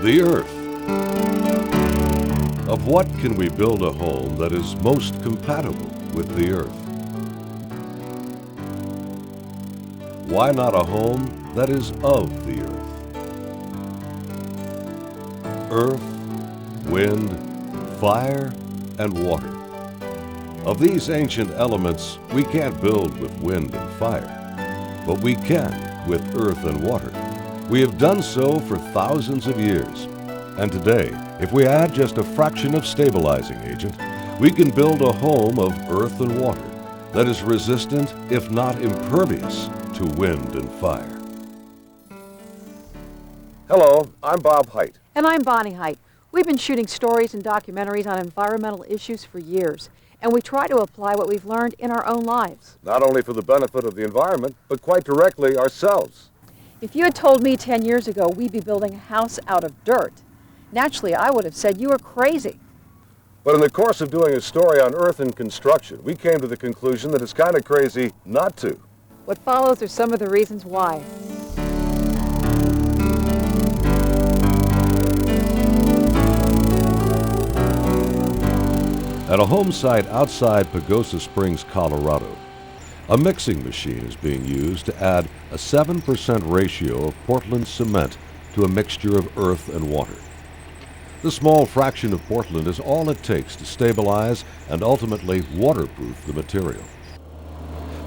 The earth. Of what can we build a home that is most compatible with the earth? Why not a home that is of the earth? Earth, wind, fire, and water. Of these ancient elements, we can't build with wind and fire, but we can with earth and water. We have done so for thousands of years. And today, if we add just a fraction of stabilizing agent, we can build a home of earth and water that is resistant, if not impervious, to wind and fire. Hello, I'm Bob Height. And I'm Bonnie Height. We've been shooting stories and documentaries on environmental issues for years, and we try to apply what we've learned in our own lives. Not only for the benefit of the environment, but quite directly ourselves. If you had told me 10 years ago we'd be building a house out of dirt, naturally I would have said you were crazy. But in the course of doing a story on earth and construction, we came to the conclusion that it's kind of crazy not to. What follows are some of the reasons why. At a home site outside Pagosa Springs, Colorado, a mixing machine is being used to add a 7% ratio of Portland cement to a mixture of earth and water. The small fraction of Portland is all it takes to stabilize and ultimately waterproof the material.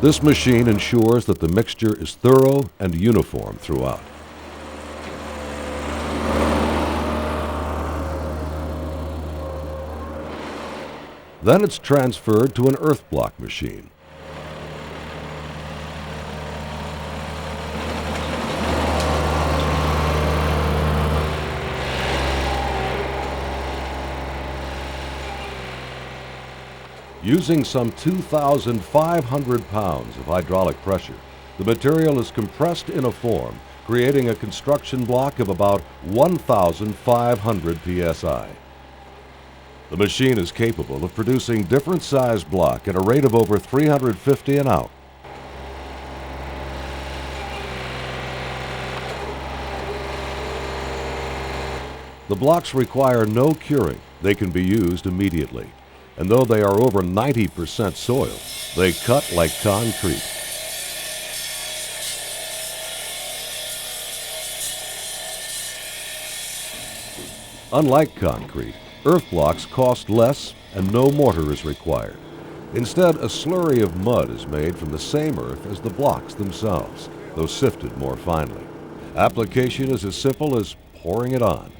This machine ensures that the mixture is thorough and uniform throughout. Then it's transferred to an earth block machine. Using some 2,500 pounds of hydraulic pressure, the material is compressed in a form, creating a construction block of about 1,500 psi. The machine is capable of producing different size block at a rate of over 350 an hour. The blocks require no curing. They can be used immediately. And though they are over 90% soil, they cut like concrete. Unlike concrete, earth blocks cost less and no mortar is required. Instead, a slurry of mud is made from the same earth as the blocks themselves, though sifted more finely. Application is as simple as pouring it on.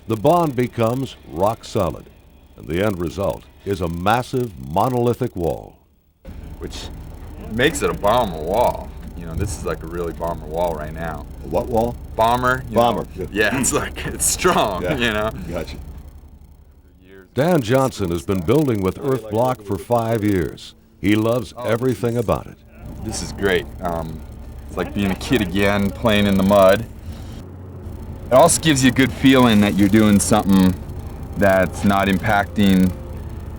The bond becomes rock solid, and the end result is a massive monolithic wall. Which makes it a bomber wall. You know, this is like a really bomber wall right now. A what wall? Bomber. Bomber. Yeah, it's like, it's strong, Yeah. you know. Gotcha. Dan Johnson has been building with earth block for 5 years. He loves everything about it. This is great. It's like being a kid again, playing in the mud. It also gives you a good feeling that you're doing something that's not impacting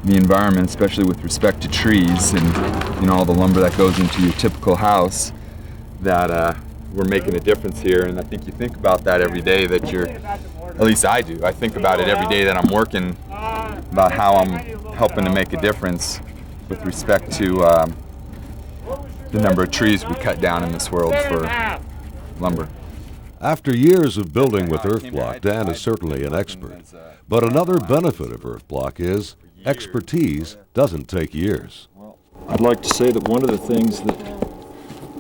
the environment, especially with respect to trees and, you know, all the lumber that goes into your typical house, that we're making a difference here. And I think you think about that every day that you're, at least I do. I think about it every day that I'm working, about how I'm helping to make a difference with respect to the number of trees we cut down in this world for lumber. After years of building with earth block, Dan is certainly an expert. But another benefit of earth block is expertise doesn't take years. I'd like to say that one of the things that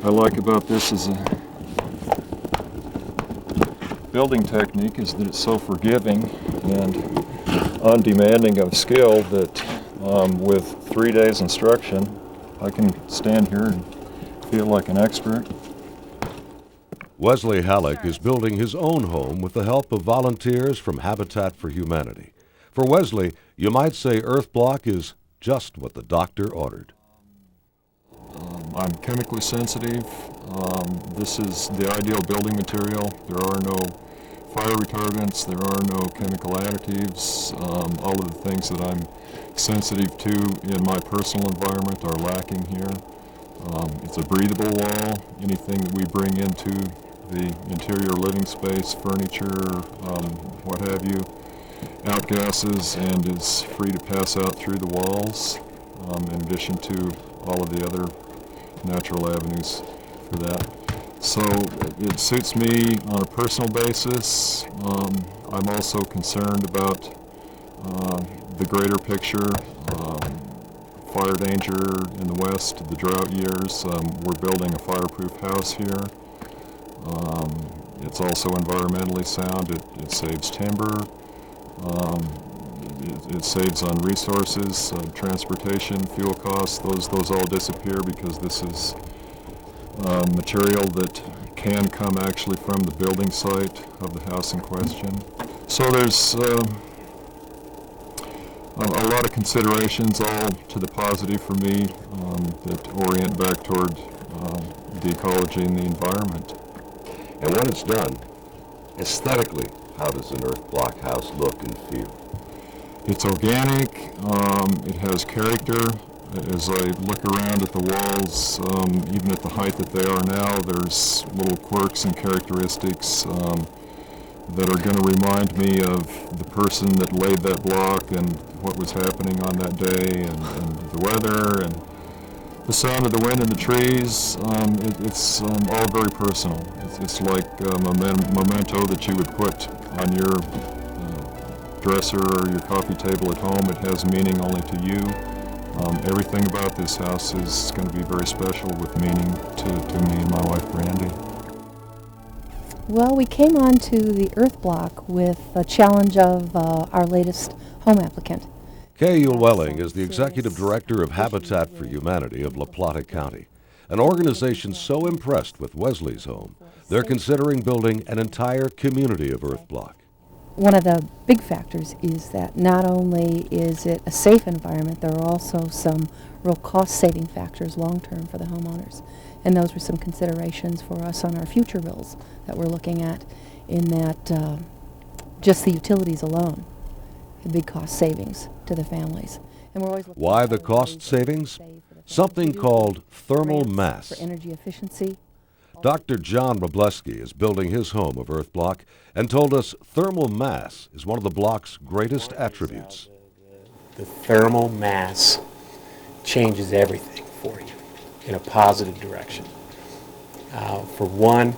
I like about this as a building technique is that it's so forgiving and undemanding of skill that with 3 days instruction, I can stand here and feel like an expert. Wesley Halleck is building his own home with the help of volunteers from Habitat for Humanity. For Wesley, you might say earth block is just what the doctor ordered. I'm chemically sensitive. This is the ideal building material. There are no fire retardants, there are no chemical additives. All of the things that I'm sensitive to in my personal environment are lacking here. It's a breathable wall. Anything that we bring into the interior living space, furniture, what have you, outgasses, and is free to pass out through the walls, in addition to all of the other natural avenues for that. So it suits me on a personal basis. I'm also concerned about the greater picture, fire danger in the west, the drought years. We're building a fireproof house here. It's also environmentally sound. It saves timber. It saves on resources, transportation, fuel costs. Those all disappear because this is material that can come actually from the building site of the house in question. So there's a lot of considerations, all to the positive for me, that orient back toward the ecology and the environment. And when it's done, aesthetically, how does an earth block house look and feel? It's organic, it has character. As I look around at the walls, even at the height that they are now, there's little quirks and characteristics that are going to remind me of the person that laid that block and what was happening on that day, and the weather and the sound of the wind in the trees. It's all very personal. It's like a memento that you would put on your dresser or your coffee table at home. It has meaning only to you. Everything about this house is going to be very special with meaning to me and my wife, Brandy. Well, we came on to the earth block with the challenge of our latest home applicant. Kay Welling is the Executive Director of Habitat for Humanity of La Plata County, an organization so impressed with Wesley's home, they're considering building an entire community of earth block. One of the big factors is that not only is it a safe environment, there are also some real cost-saving factors long-term for the homeowners. And those were some considerations for us on our future bills that we're looking at, in that just the utilities alone have big cost savings to the families. And we're always looking Why at the other cost ways that we can savings? save for the families. Something We do called thermal grants mass. for energy efficiency. Dr. John Robleski is building his home of earth block and told us thermal mass is one of the block's greatest attributes. The thermal mass changes everything for you in a positive direction. For one,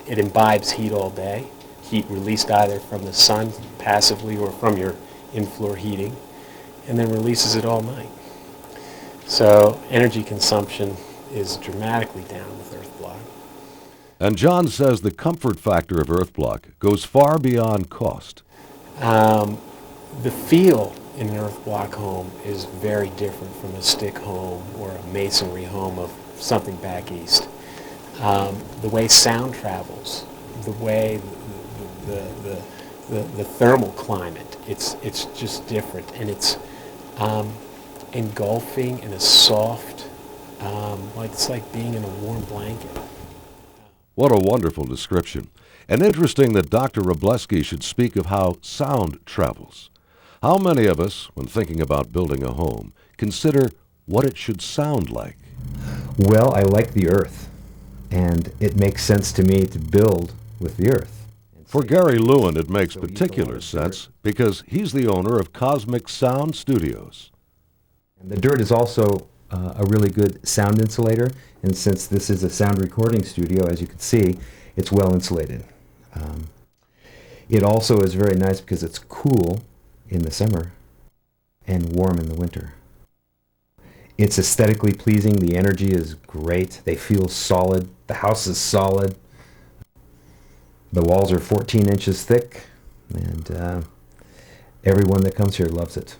it imbibes heat all day, heat released either from the sun passively or from your in-floor heating, and then releases it all night. So energy consumption is dramatically down with earth block. And John says the comfort factor of earth block goes far beyond cost. The feel in an earth block home is very different from a stick home or a masonry home of something back east. The way sound travels, the way the thermal climate, it's just different, and it's engulfing in a soft, like it's like being in a warm blanket. What a wonderful description. And interesting that Dr. Robleski should speak of how sound travels. How many of us, when thinking about building a home, consider what it should sound like? Well, I like the earth, and it makes sense to me to build with the earth. For Gary Lewin, it makes particular sense because he's the owner of Cosmic Sound Studios. And the dirt is also a really good sound insulator, and since this is a sound recording studio, as you can see, it's well insulated. It also is very nice because it's cool in the summer and warm in the winter. It's aesthetically pleasing. The energy is great. They feel solid. The house is solid. The walls are 14 inches thick, and everyone that comes here loves it.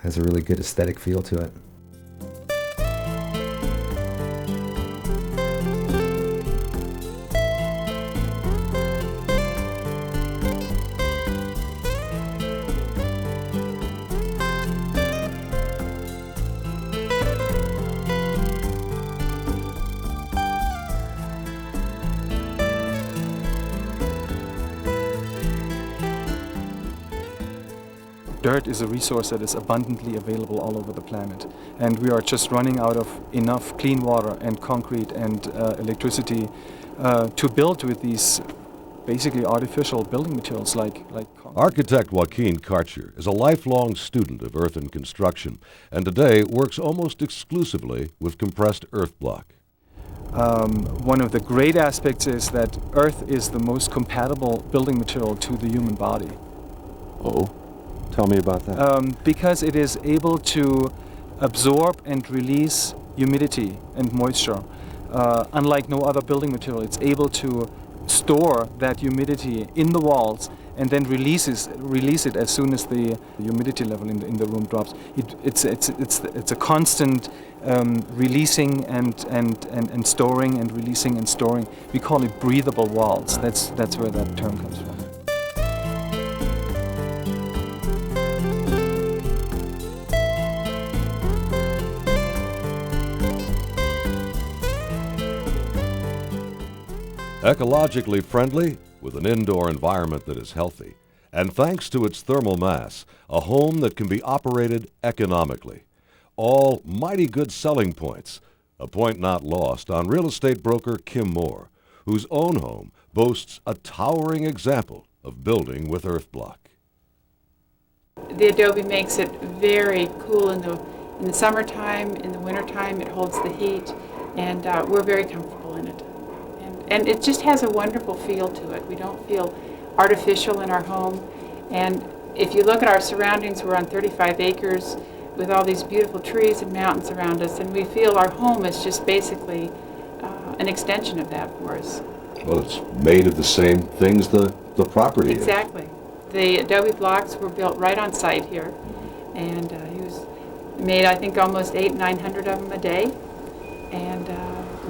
Has a really good aesthetic feel to it. Dirt is a resource that is abundantly available all over the planet, and we are just running out of enough clean water and concrete and electricity to build with these basically artificial building materials like concrete. Architect Joaquin Karcher is a lifelong student of earth and construction, and today works almost exclusively with compressed earth block. One of the great aspects is that earth is the most compatible building material to the human body. Oh, tell me about that. Because it is able to absorb and release humidity and moisture. Unlike no other building material, it's able to store that humidity in the walls and then release it as soon as the humidity level in the room drops. It's a constant releasing and storing and releasing and storing. We call it breathable walls. That's where that term comes from. Ecologically friendly, with an indoor environment that is healthy, and thanks to its thermal mass, a home that can be operated economically. All mighty good selling points, a point not lost on real estate broker Kim Moore, whose own home boasts a towering example of building with earth block. The adobe makes it very cool in the summertime. In the wintertime, it holds the heat, and we're very comfortable in it. And it just has a wonderful feel to it. We don't feel artificial in our home. And if you look at our surroundings, we're on 35 acres with all these beautiful trees and mountains around us, and we feel our home is just basically an extension of that for us. Well, it's made of the same things the property is. Exactly. The adobe blocks were built right on site here, and he was made, I think, almost 900 of them a day. And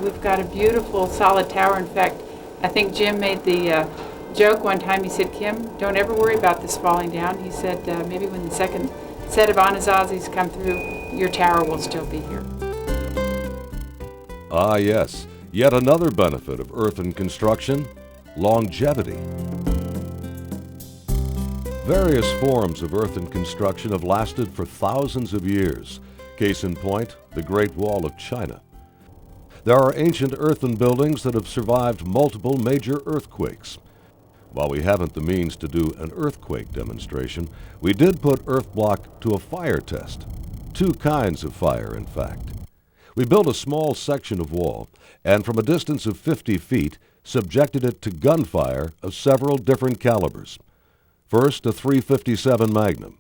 we've got a beautiful solid tower. In fact, I think Jim made the joke one time. He said, "Kim, don't ever worry about this falling down." He said, maybe when the second set of Anazazis come through, your tower will still be here. Ah yes, yet another benefit of earthen construction, longevity. Various forms of earthen construction have lasted for thousands of years. Case in point, the Great Wall of China. There are ancient earthen buildings that have survived multiple major earthquakes. While we haven't the means to do an earthquake demonstration, we did put earth block to a fire test. Two kinds of fire, in fact. We built a small section of wall, and from a distance of 50 feet, subjected it to gunfire of several different calibers. First, a .357 Magnum.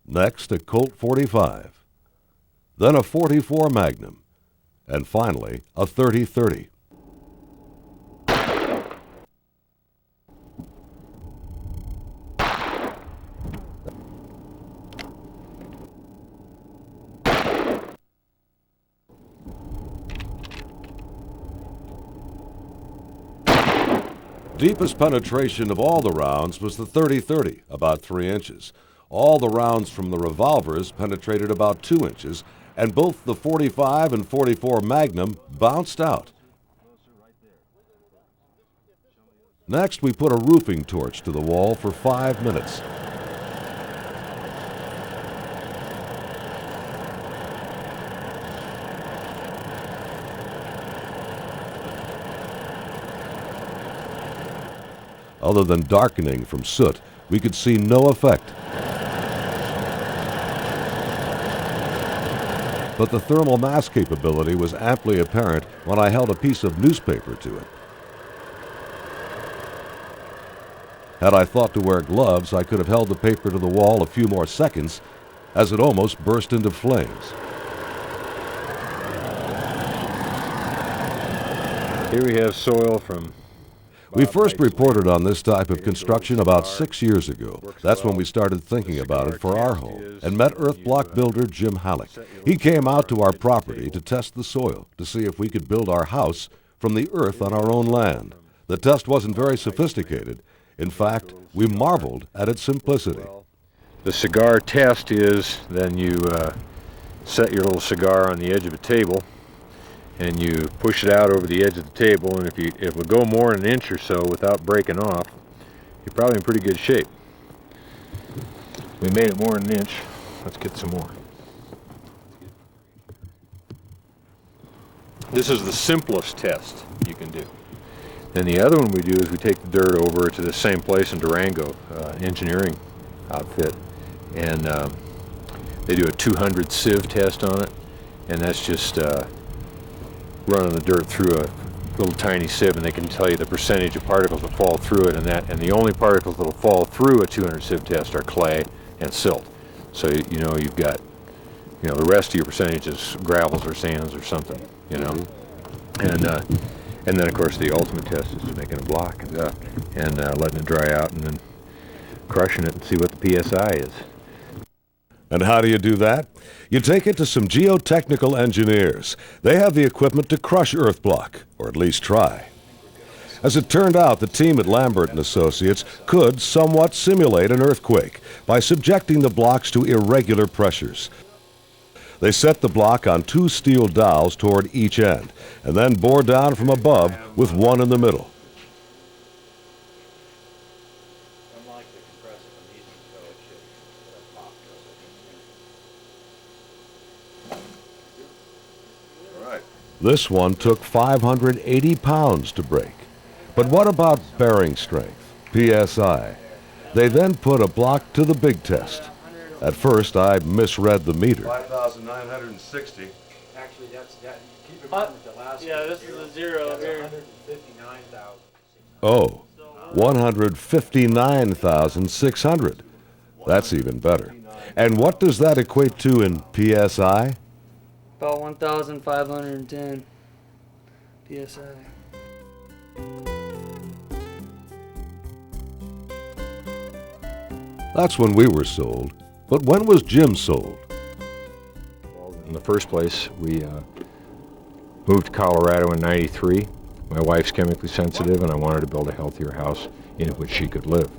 Next, a Colt 45. Then a .44 Magnum. And finally, a .30-30. Deepest penetration of all the rounds was the .30-30, about 3 inches. All the rounds from the revolvers penetrated about 2 inches, and both the .45 and .44 Magnum bounced out. Next, we put a roofing torch to the wall for 5 minutes. Other than darkening from soot, we could see no effect. But the thermal mass capability was amply apparent when I held a piece of newspaper to it. Had I thought to wear gloves, I could have held the paper to the wall a few more seconds, as it almost burst into flames. Here we have soil from... We first reported on this type of construction about 6 years ago. That's when we started thinking about it for our home and met earth block builder Jim Halleck. He came out to our property to test the soil to see if we could build our house from the earth on our own land. The test wasn't very sophisticated. In fact, we marveled at its simplicity. The cigar test is then you set your little cigar on the edge of a table and you push it out over the edge of the table, and if it would go more than an inch or so without breaking off, you're probably in pretty good shape. We made it more than an inch. Let's get some more. This is the simplest test you can do. And the other one we do is we take the dirt over to the same place in Durango, engineering outfit, and they do a 200 sieve test on it, and that's just running the dirt through a little tiny sieve, and they can tell you the percentage of particles that fall through it, and the only particles that will fall through a 200 sieve test are clay and silt. So you know you've got, you know, the rest of your percentage is gravels or sands or something, you know. And then of course the ultimate test is making a block and letting it dry out and then crushing it and see what the PSI is. And how do you do that? You take it to some geotechnical engineers. They have the equipment to crush earth block, or at least try. As it turned out, the team at Lambert & Associates could somewhat simulate an earthquake by subjecting the blocks to irregular pressures. They set the block on 2 steel dowels toward each end, and then bore down from above with one in the middle. This one took 580 pounds to break. But what about bearing strength, PSI? They then put a block to the big test. At first, I misread the meter. 5,960. Actually, that's that. Keep in mind that the last. Yeah, this is a zero here. 159,000. Oh, 159,600. That's even better. And what does that equate to in PSI? About 1,510 PSI. That's when we were sold. But when was Jim sold? In the first place, we moved to Colorado in '93. My wife's chemically sensitive, and I wanted to build a healthier house in which she could live.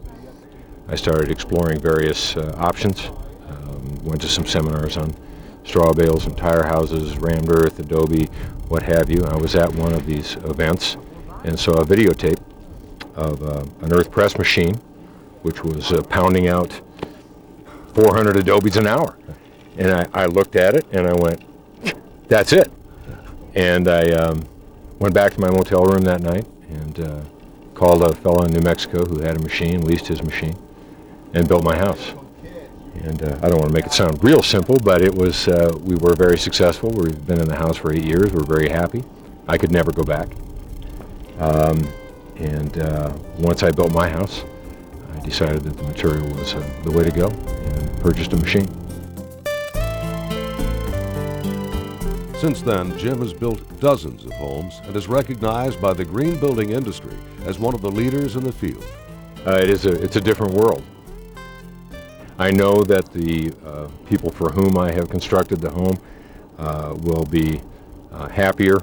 I started exploring various options, went to some seminars on straw bales and tire houses, rammed earth, adobe, what have you. I was at one of these events and saw a videotape of an earth press machine, which was pounding out 400 adobes an hour. And I looked at it and I went, that's it. And I went back to my motel room that night and called a fellow in New Mexico who had a machine, leased his machine, and built my house. And I don't want to make it sound real simple, but it was, we were very successful. We've been in the house for 8 years. We're very happy. I could never go back. Once I built my house, I decided that the material was the way to go and purchased a machine. Since then, Jim has built dozens of homes and is recognized by the green building industry as one of the leaders in the field. It's a different world. I know that the people for whom I have constructed the home will be happier